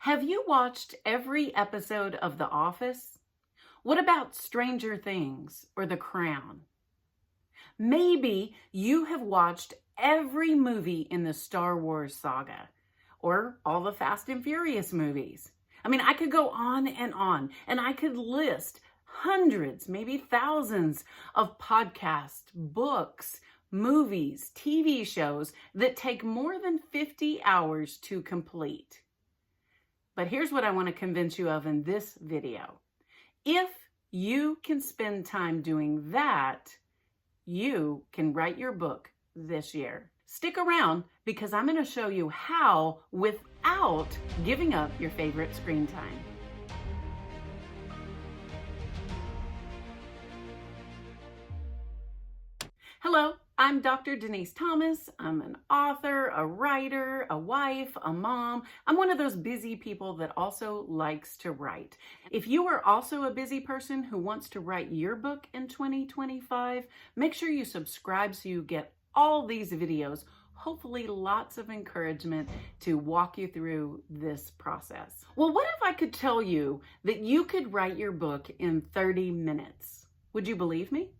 Have you watched every episode of The Office? What about Stranger Things or The Crown? Maybe you have watched every movie in the Star Wars saga or all the Fast and Furious movies. I could go on, and I could list hundreds, maybe thousands of podcasts, books, movies, TV shows that take more than 50 hours to complete. But here's what I want to convince you of in this video. If you can spend time doing that, you can write your book this year. Stick around because I'm going to show you how without giving up your favorite screen time. Hello, I'm Dr. Denis'Thomas. I'm an author, a writer, a wife, a mom. I'm one of those busy people that also likes to write. If you are also a busy person who wants to write your book in 2025, make sure you subscribe so you get all these videos, hopefully lots of encouragement to walk you through this process. Well, what if I could tell you that you could write your book in 30 minutes? Would you believe me?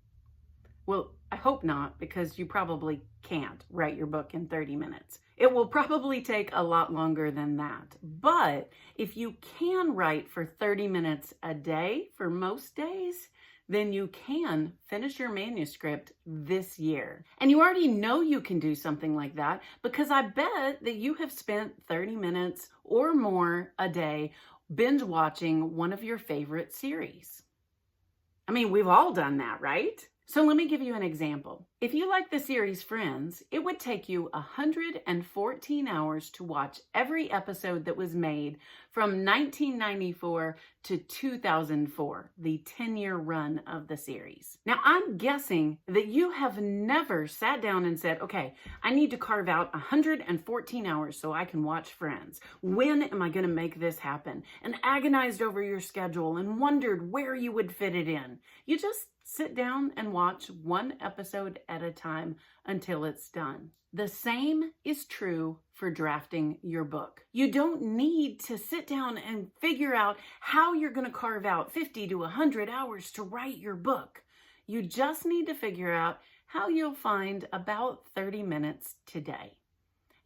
Well, I hope not, because you probably can't write your book in 30 minutes. It will probably take a lot longer than that. But if you can write for 30 minutes a day for most days, then you can finish your manuscript this year. And you already know you can do something like that because I bet that you have spent 30 minutes or more a day binge watching one of your favorite series. We've all done that, right? So let me give you an example. If you like the series Friends, it would take you 114 hours to watch every episode that was made from 1994 to 2004, the 10-year run of the series. Now, I'm guessing that you have never sat down and said, okay, I need to carve out 114 hours so I can watch Friends. When am I going to make this happen? And agonized over your schedule and wondered where you would fit it in. You just sit down and watch one episode at a time until it's done. The same is true for drafting your book. You don't need to sit down and figure out how you're going to carve out 50 to 100 hours to write your book. You just need to figure out how you'll find about 30 minutes today.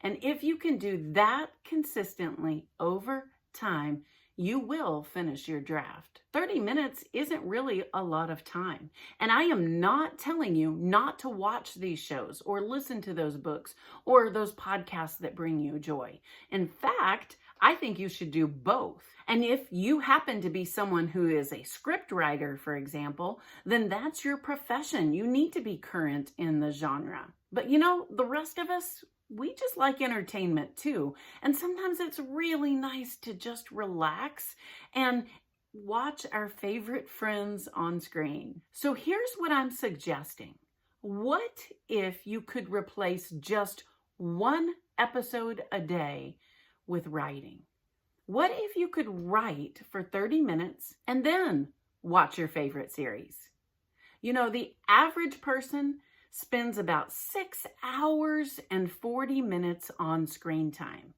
And if you can do that consistently over time, you will finish your draft. 30 minutes isn't really a lot of time. And I am not telling you not to watch these shows or listen to those books or those podcasts that bring you joy. In fact, I think you should do both. And if you happen to be someone who is a script writer, for example, then that's your profession. You need to be current in the genre. But the rest of us, we just like entertainment too. And sometimes it's really nice to just relax and watch our favorite friends on screen. So here's what I'm suggesting. What if you could replace just one episode a day with writing? What if you could write for 30 minutes and then watch your favorite series? The average person spends about 6 hours and 40 minutes on screen time.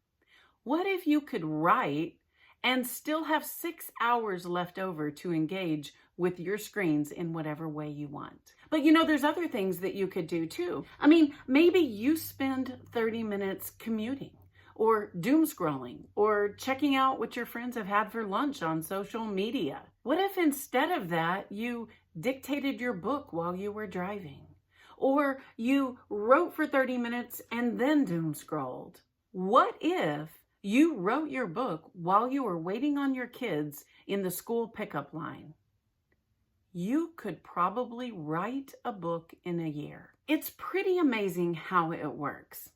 What if you could write and still have 6 hours left over to engage with your screens in whatever way you want? But there's other things that you could do too. Maybe you spend 30 minutes commuting or doom scrolling or checking out what your friends have had for lunch on social media. What if instead of that, you dictated your book while you were driving? Or you wrote for 30 minutes and then doom scrolled? What if you wrote your book while you were waiting on your kids in the school pickup line? You could probably write a book in a year. It's pretty amazing how it works.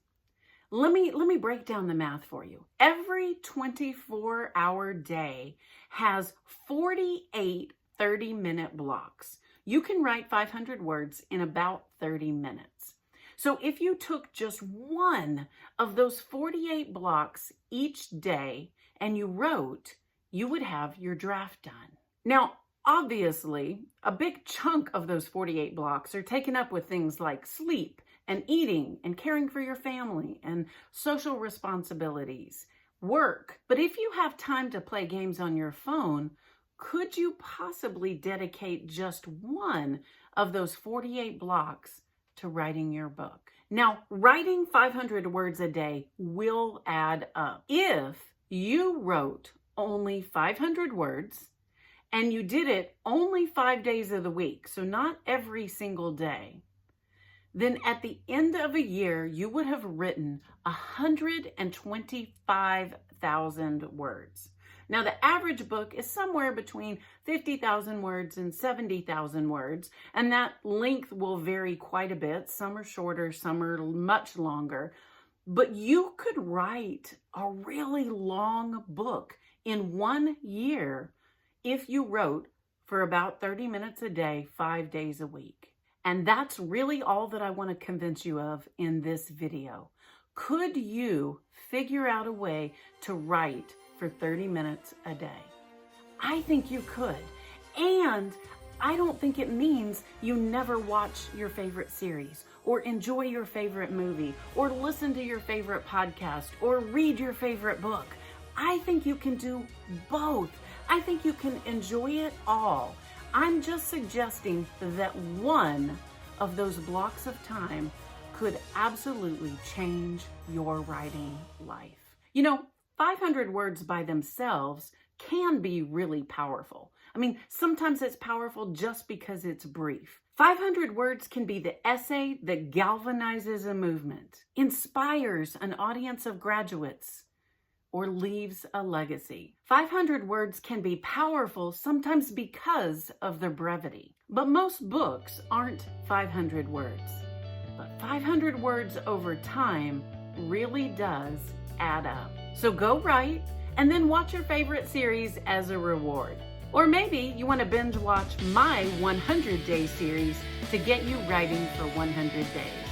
Let me break down the math for you. Every 24-hour day has 48 30-minute blocks. You can write 500 words in about 30 minutes. So if you took just one of those 48 blocks each day and you wrote, you would have your draft done. Now, obviously, a big chunk of those 48 blocks are taken up with things like sleep and eating and caring for your family and social responsibilities. work. But if you have time to play games on your phone, could you possibly dedicate just one of those 48 blocks to writing your book? Now, writing 500 words a day will add up. If you wrote only 500 words and you did it only 5 days of the week, so not every single day, then at the end of a year, you would have written 125,000 words. Now, the average book is somewhere between 50,000 words and 70,000 words, and that length will vary quite a bit. Some are shorter, some are much longer. But you could write a really long book in 1 year if you wrote for about 30 minutes a day, 5 days a week. And that's really all that I want to convince you of in this video. Could you figure out a way to write for 30 minutes a day? I think you could. And I don't think it means you never watch your favorite series or enjoy your favorite movie or listen to your favorite podcast or read your favorite book. I think you can do both. I think you can enjoy it all. I'm just suggesting that one of those blocks of time could absolutely change your writing life. 500 words by themselves can be really powerful. I mean, sometimes it's powerful just because it's brief. 500 words can be the essay that galvanizes a movement, inspires an audience of graduates, or leaves a legacy. 500 words can be powerful sometimes because of their brevity. But most books aren't 500 words. But 500 words over time really does add up. So go write and then watch your favorite series as a reward. Or maybe you want to binge watch my 100-day series to get you writing for 100 days.